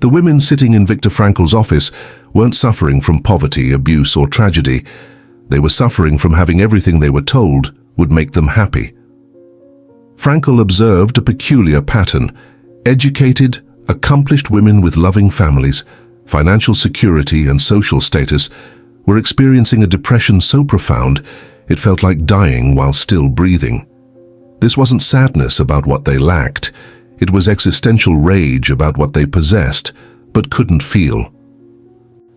The women sitting in Viktor Frankl's office weren't suffering from poverty, abuse, or tragedy. They were suffering from having everything they were told would make them happy. Frankl observed a peculiar pattern. Educated, accomplished women with loving families, financial security, and social status were experiencing a depression so profound it felt like dying while still breathing. This wasn't sadness about what they lacked. It was existential rage about what they possessed, but couldn't feel.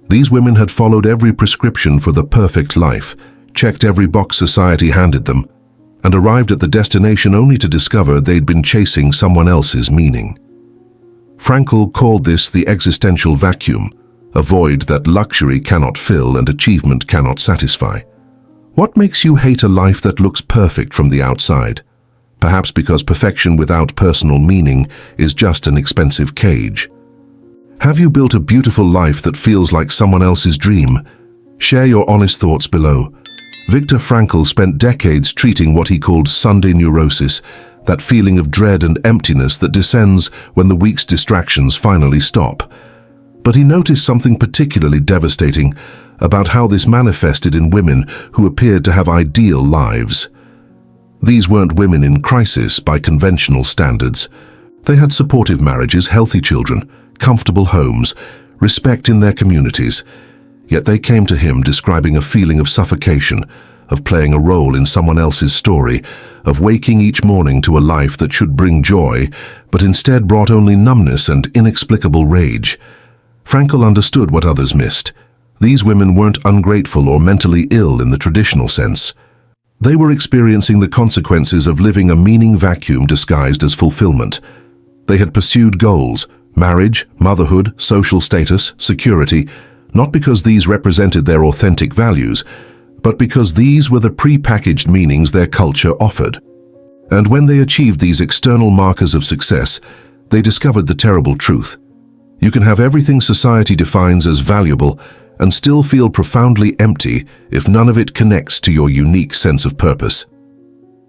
These women had followed every prescription for the perfect life, checked every box society handed them, and arrived at the destination only to discover they'd been chasing someone else's meaning. Frankl called this the existential vacuum, a void that luxury cannot fill and achievement cannot satisfy. What makes you hate a life that looks perfect from the outside? Perhaps because perfection without personal meaning is just an expensive cage. Have you built a beautiful life that feels like someone else's dream? Share your honest thoughts below. Viktor Frankl spent decades treating what he called Sunday neurosis, that feeling of dread and emptiness that descends when the week's distractions finally stop. But he noticed something particularly devastating about how this manifested in women who appeared to have ideal lives. These weren't women in crisis by conventional standards. They had supportive marriages, healthy children, comfortable homes, respect in their communities. Yet they came to him describing a feeling of suffocation, of playing a role in someone else's story, of waking each morning to a life that should bring joy, but instead brought only numbness and inexplicable rage. Frankl understood what others missed. These women weren't ungrateful or mentally ill in the traditional sense. They were experiencing the consequences of living a meaning vacuum disguised as fulfillment. They had pursued goals, marriage, motherhood, social status, security, not because these represented their authentic values, but because these were the pre-packaged meanings their culture offered. And when they achieved these external markers of success, they discovered the terrible truth. You can have everything society defines as valuable and still feel profoundly empty if none of it connects to your unique sense of purpose.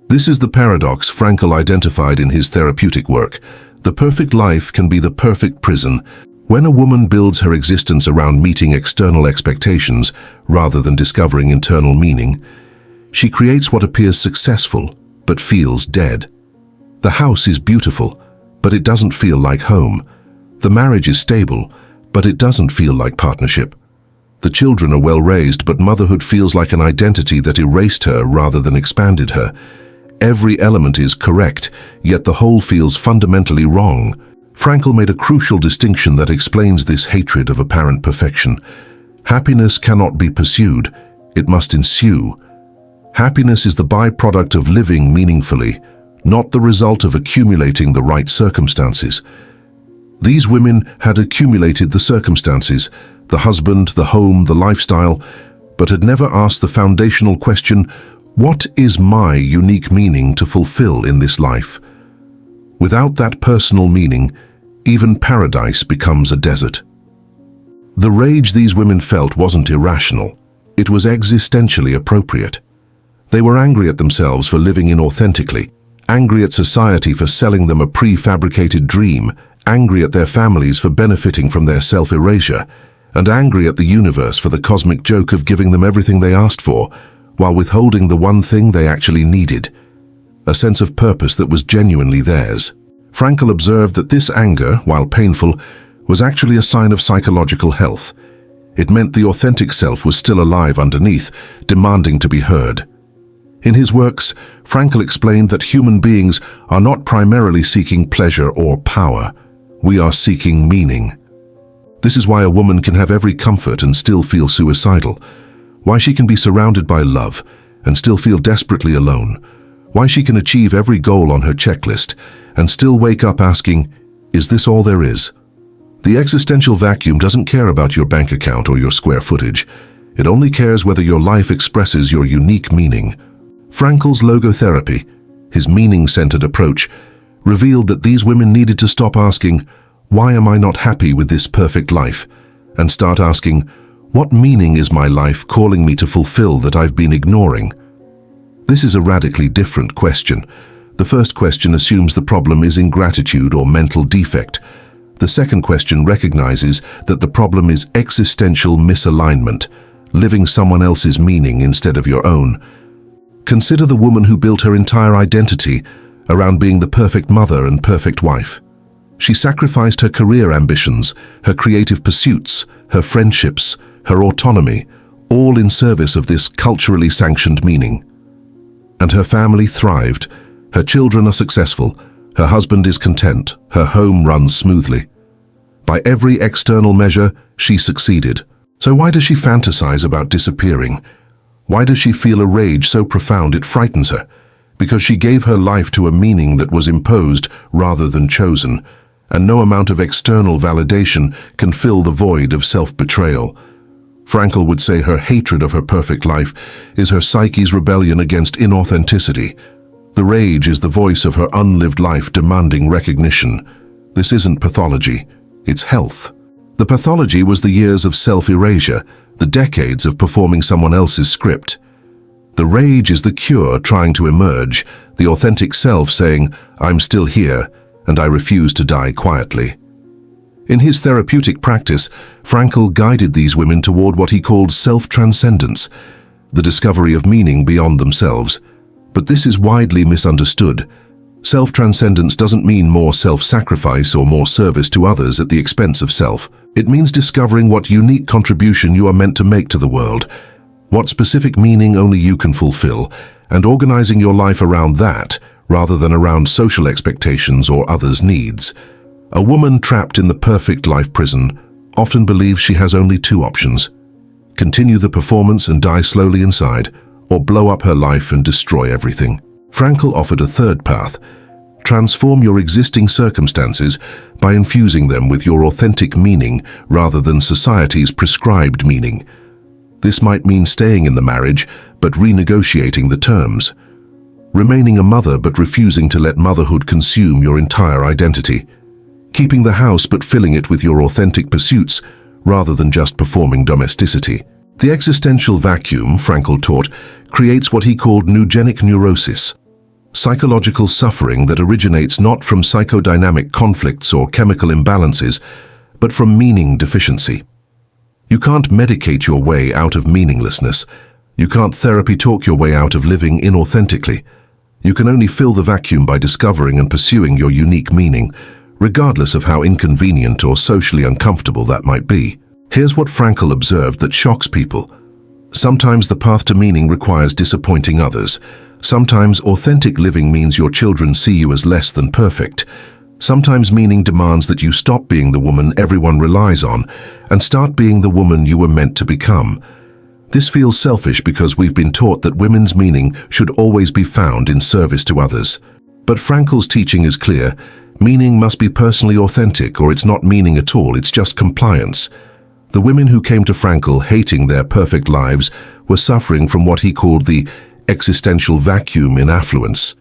This is the paradox Frankl identified in his therapeutic work. The perfect life can be the perfect prison. When a woman builds her existence around meeting external expectations rather than discovering internal meaning, she creates what appears successful but feels dead. The house is beautiful, but it doesn't feel like home. The marriage is stable, but it doesn't feel like partnership. The children are well raised, but motherhood feels like an identity that erased her rather than expanded her. Every element is correct, yet the whole feels fundamentally wrong. Frankl made a crucial distinction that explains this hatred of apparent perfection. Happiness cannot be pursued, it must ensue. Happiness is the byproduct of living meaningfully, not the result of accumulating the right circumstances. These women had accumulated the circumstances, the husband, the home, the lifestyle, but had never asked the foundational question, what is my unique meaning to fulfill in this life? Without that personal meaning, even paradise becomes a desert. The rage these women felt wasn't irrational. It was existentially appropriate. They were angry at themselves for living inauthentically, angry at society for selling them a prefabricated dream, angry at their families for benefiting from their self-erasure, and angry at the universe for the cosmic joke of giving them everything they asked for, while withholding the one thing they actually needed, a sense of purpose that was genuinely theirs. Frankl observed that this anger, while painful, was actually a sign of psychological health. It meant the authentic self was still alive underneath, demanding to be heard. In his works, Frankl explained that human beings are not primarily seeking pleasure or power. We are seeking meaning. This is why a woman can have every comfort and still feel suicidal, why she can be surrounded by love and still feel desperately alone, why she can achieve every goal on her checklist and still wake up asking, is this all there is? The existential vacuum doesn't care about your bank account or your square footage. It only cares whether your life expresses your unique meaning. Frankl's logotherapy, his meaning-centered approach, revealed that these women needed to stop asking, why am I not happy with this perfect life? And start asking, what meaning is my life calling me to fulfill that I've been ignoring? This is a radically different question. The first question assumes the problem is ingratitude or mental defect. The second question recognizes that the problem is existential misalignment, living someone else's meaning instead of your own. Consider the woman who built her entire identity around being the perfect mother and perfect wife. She sacrificed her career ambitions, her creative pursuits, her friendships, her autonomy, all in service of this culturally sanctioned meaning. And her family thrived, her children are successful, her husband is content, her home runs smoothly. By every external measure, she succeeded. So why does she fantasize about disappearing? Why does she feel a rage so profound it frightens her? Because she gave her life to a meaning that was imposed rather than chosen, and no amount of external validation can fill the void of self-betrayal. Frankl would say her hatred of her perfect life is her psyche's rebellion against inauthenticity. The rage is the voice of her unlived life demanding recognition. This isn't pathology, it's health. The pathology was the years of self-erasure, the decades of performing someone else's script. The rage is the cure trying to emerge, the authentic self saying, "I'm still here, and I refuse to die quietly." In his therapeutic practice, Frankl guided these women toward what he called self-transcendence, the discovery of meaning beyond themselves. But this is widely misunderstood. Self-transcendence doesn't mean more self-sacrifice or more service to others at the expense of self. It means discovering what unique contribution you are meant to make to the world, what specific meaning only you can fulfill, and organizing your life around that rather than around social expectations or others' needs. A woman trapped in the perfect life prison often believes she has only two options: continue the performance and die slowly inside, or blow up her life and destroy everything. Frankl offered a third path: transform your existing circumstances by infusing them with your authentic meaning rather than society's prescribed meaning. This might mean staying in the marriage but renegotiating the terms, remaining a mother but refusing to let motherhood consume your entire identity, keeping the house but filling it with your authentic pursuits rather than just performing domesticity. The existential vacuum, Frankl taught, creates what he called neugenic neurosis, psychological suffering that originates not from psychodynamic conflicts or chemical imbalances, but from meaning deficiency. You can't medicate your way out of meaninglessness. You can't therapy talk your way out of living inauthentically. You can only fill the vacuum by discovering and pursuing your unique meaning, regardless of how inconvenient or socially uncomfortable that might be. Here's what Frankl observed that shocks people. Sometimes the path to meaning requires disappointing others. Sometimes authentic living means your children see you as less than perfect. Sometimes meaning demands that you stop being the woman everyone relies on and start being the woman you were meant to become. This feels selfish because we've been taught that women's meaning should always be found in service to others. But Frankl's teaching is clear: meaning must be personally authentic, or it's not meaning at all, it's just compliance. The women who came to Frankl hating their perfect lives were suffering from what he called the existential vacuum in affluence.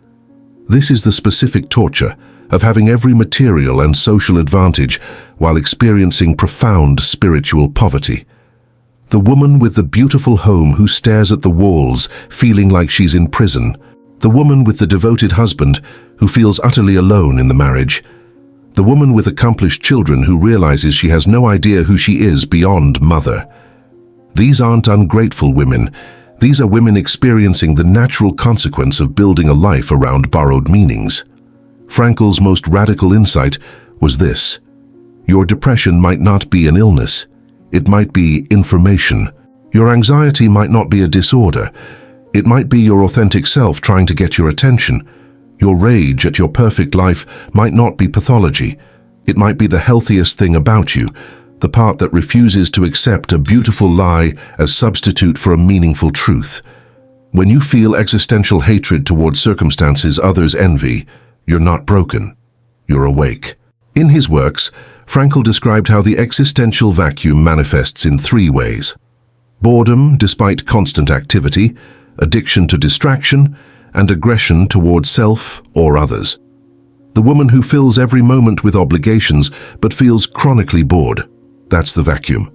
This is the specific torture of having every material and social advantage while experiencing profound spiritual poverty. The woman with the beautiful home who stares at the walls, feeling like she's in prison. The woman with the devoted husband who feels utterly alone in the marriage. The woman with accomplished children who realizes she has no idea who she is beyond mother. These aren't ungrateful women. These are women experiencing the natural consequence of building a life around borrowed meanings. Frankl's most radical insight was this: your depression might not be an illness. It might be information. Your anxiety might not be a disorder. It might be your authentic self trying to get your attention. Your rage at your perfect life might not be pathology. It might be the healthiest thing about you, the part that refuses to accept a beautiful lie as substitute for a meaningful truth. When you feel existential hatred toward circumstances others envy, you're not broken. You're awake. In his works, Frankl described how the existential vacuum manifests in three ways: boredom despite constant activity, addiction to distraction, and aggression toward self or others. The woman who fills every moment with obligations but feels chronically bored, that's the vacuum.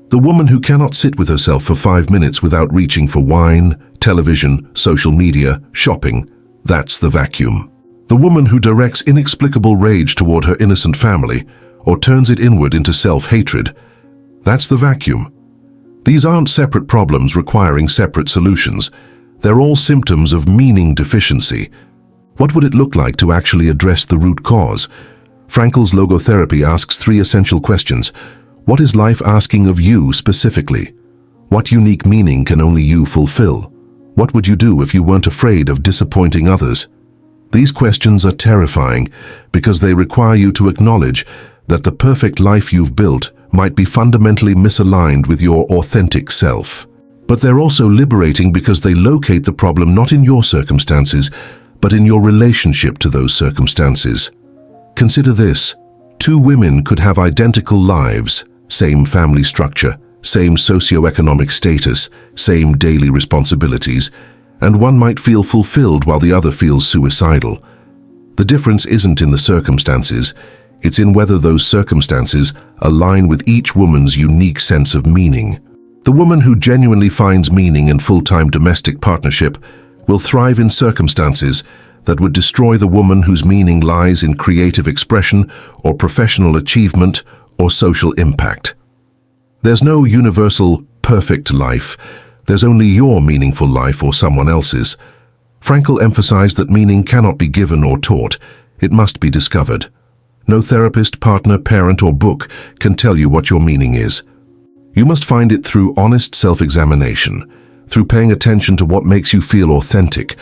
The woman who cannot sit with herself for 5 minutes without reaching for wine, television, social media, shopping, that's the vacuum. The woman who directs inexplicable rage toward her innocent family, or turns it inward into self-hatred. That's the vacuum. These aren't separate problems requiring separate solutions. They're all symptoms of meaning deficiency. What would it look like to actually address the root cause? Frankl's logotherapy asks 3 essential questions. What is life asking of you specifically? What unique meaning can only you fulfill? What would you do if you weren't afraid of disappointing others? These questions are terrifying because they require you to acknowledge that the perfect life you've built might be fundamentally misaligned with your authentic self. But they're also liberating because they locate the problem not in your circumstances, but in your relationship to those circumstances. Consider this. 2 women could have identical lives, same family structure, same socioeconomic status, same daily responsibilities, and one might feel fulfilled while the other feels suicidal. The difference isn't in the circumstances, it's in whether those circumstances align with each woman's unique sense of meaning. The woman who genuinely finds meaning in full-time domestic partnership will thrive in circumstances that would destroy the woman whose meaning lies in creative expression or professional achievement or social impact. There's no universal, perfect life. There's only your meaningful life or someone else's. Frankl emphasized that meaning cannot be given or taught. It must be discovered. No therapist, partner, parent, or book can tell you what your meaning is. You must find it through honest self-examination, through paying attention to what makes you feel authentic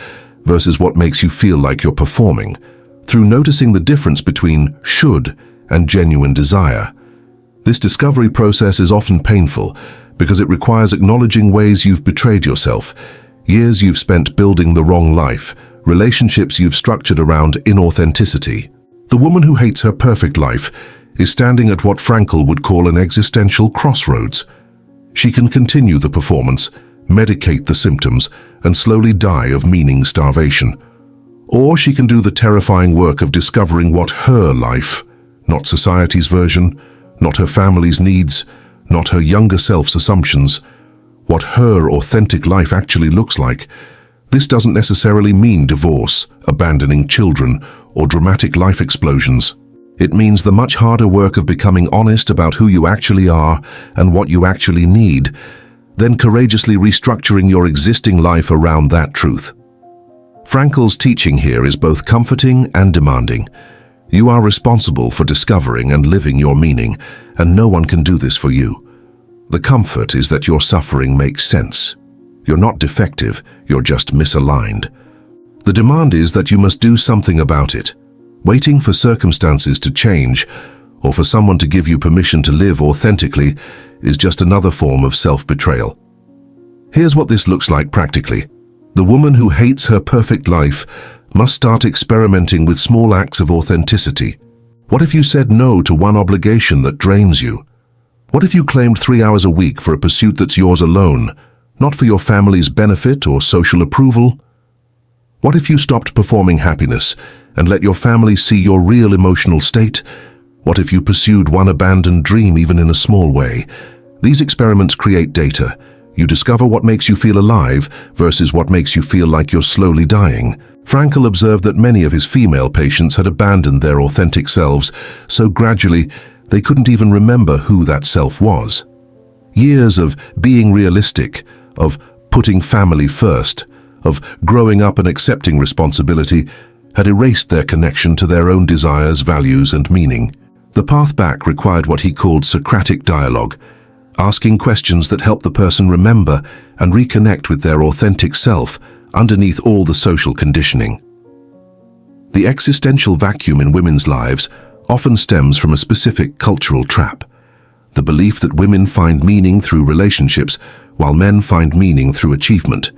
versus what makes you feel like you're performing, through noticing the difference between should and genuine desire. This discovery process is often painful because it requires acknowledging ways you've betrayed yourself, years you've spent building the wrong life, relationships you've structured around inauthenticity. The woman who hates her perfect life is standing at what Frankl would call an existential crossroads. She can continue the performance, medicate the symptoms, and slowly die of meaning starvation. Or she can do the terrifying work of discovering what her life, not society's version, not her family's needs, not her younger self's assumptions, what her authentic life actually looks like. This doesn't necessarily mean divorce, abandoning children, or dramatic life explosions. It means the much harder work of becoming honest about who you actually are and what you actually need, then courageously restructuring your existing life around that truth. Frankl's teaching here is both comforting and demanding. You are responsible for discovering and living your meaning, and no one can do this for you. The comfort is that your suffering makes sense. You're not defective, you're just misaligned. The demand is that you must do something about it. Waiting for circumstances to change, or for someone to give you permission to live authentically, is just another form of self-betrayal. Here's what this looks like practically. The woman who hates her perfect life must start experimenting with small acts of authenticity. What if you said no to one obligation that drains you? What if you claimed 3 hours a week for a pursuit that's yours alone, not for your family's benefit or social approval? What if you stopped performing happiness and let your family see your real emotional state? What if you pursued one abandoned dream even in a small way? These experiments create data. You discover what makes you feel alive versus what makes you feel like you're slowly dying. Frankl observed that many of his female patients had abandoned their authentic selves, so gradually they couldn't even remember who that self was. Years of being realistic, of putting family first, of growing up and accepting responsibility had erased their connection to their own desires, values, and meaning. The path back required what he called Socratic dialogue, asking questions that help the person remember and reconnect with their authentic self underneath all the social conditioning. The existential vacuum in women's lives often stems from a specific cultural trap, the belief that women find meaning through relationships while men find meaning through achievement.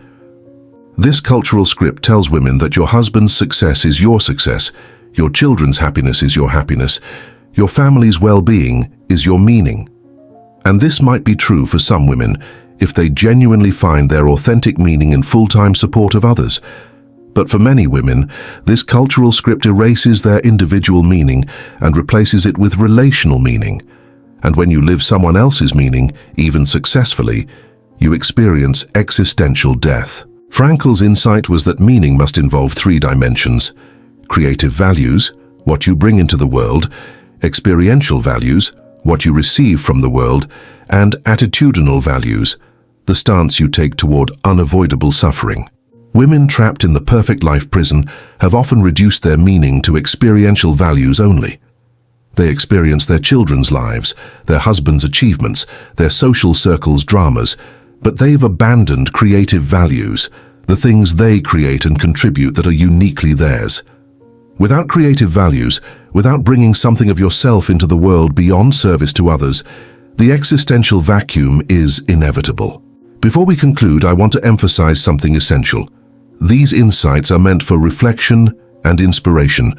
This cultural script tells women that your husband's success is your success, your children's happiness is your happiness, your family's well-being is your meaning. And this might be true for some women if they genuinely find their authentic meaning in full-time support of others. But for many women, this cultural script erases their individual meaning and replaces it with relational meaning. And when you live someone else's meaning, even successfully, you experience existential death. Frankl's insight was that meaning must involve 3 dimensions: creative values, what you bring into the world, experiential values, what you receive from the world, and attitudinal values, the stance you take toward unavoidable suffering. Women trapped in the perfect life prison have often reduced their meaning to experiential values only. They experience their children's lives, their husbands' achievements, their social circles' dramas, but they've abandoned creative values, the things they create and contribute that are uniquely theirs. Without creative values, without bringing something of yourself into the world beyond service to others, the existential vacuum is inevitable. Before we conclude, I want to emphasize something essential. These insights are meant for reflection and inspiration,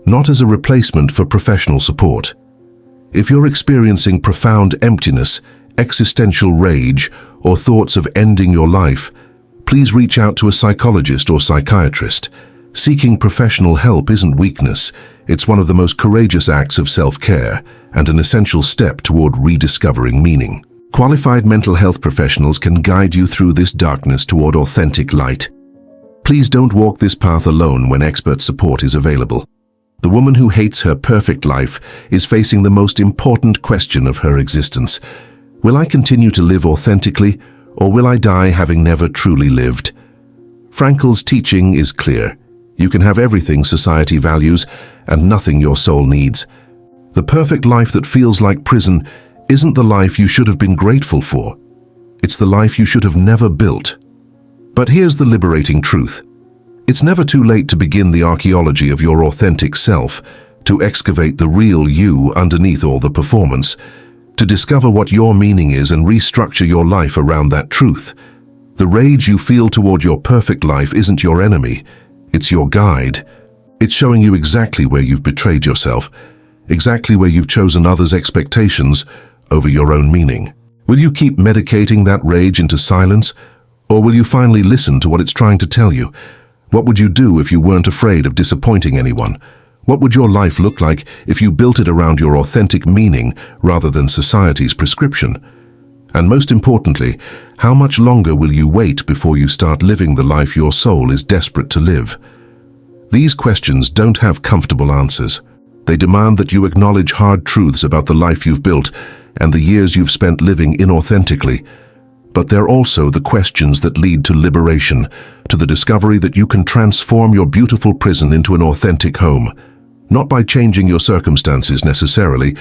not as a replacement for professional support. If you're experiencing profound emptiness, existential rage, or thoughts of ending your life, please reach out to a psychologist or psychiatrist. Seeking professional help isn't weakness, it's one of the most courageous acts of self-care and an essential step toward rediscovering meaning. Qualified mental health professionals can guide you through this darkness toward authentic light. Please don't walk this path alone when expert support is available. The woman who hates her perfect life is facing the most important question of her existence. Will I continue to live authentically, or will I die having never truly lived? Frankl's teaching is clear. You can have everything society values and nothing your soul needs. The perfect life that feels like prison isn't the life you should have been grateful for. It's the life you should have never built. But here's the liberating truth. It's never too late to begin the archaeology of your authentic self, to excavate the real you underneath all the performance, to discover what your meaning is and restructure your life around that truth. The rage you feel toward your perfect life isn't your enemy. It's your guide. It's showing you exactly where you've betrayed yourself, exactly where you've chosen others' expectations over your own meaning. Will you keep medicating that rage into silence, or will you finally listen to what it's trying to tell you? What would you do if you weren't afraid of disappointing anyone? What would your life look like if you built it around your authentic meaning rather than society's prescription? And most importantly, how much longer will you wait before you start living the life your soul is desperate to live? These questions don't have comfortable answers. They demand that you acknowledge hard truths about the life you've built and the years you've spent living inauthentically. But they're also the questions that lead to liberation, to the discovery that you can transform your beautiful prison into an authentic home. Not by changing your circumstances necessarily,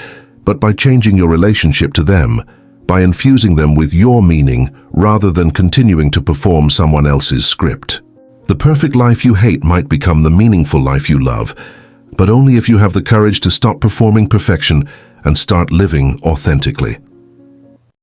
but by changing your relationship to them, by infusing them with your meaning rather than continuing to perform someone else's script. The perfect life you hate might become the meaningful life you love, but only if you have the courage to stop performing perfection and start living authentically.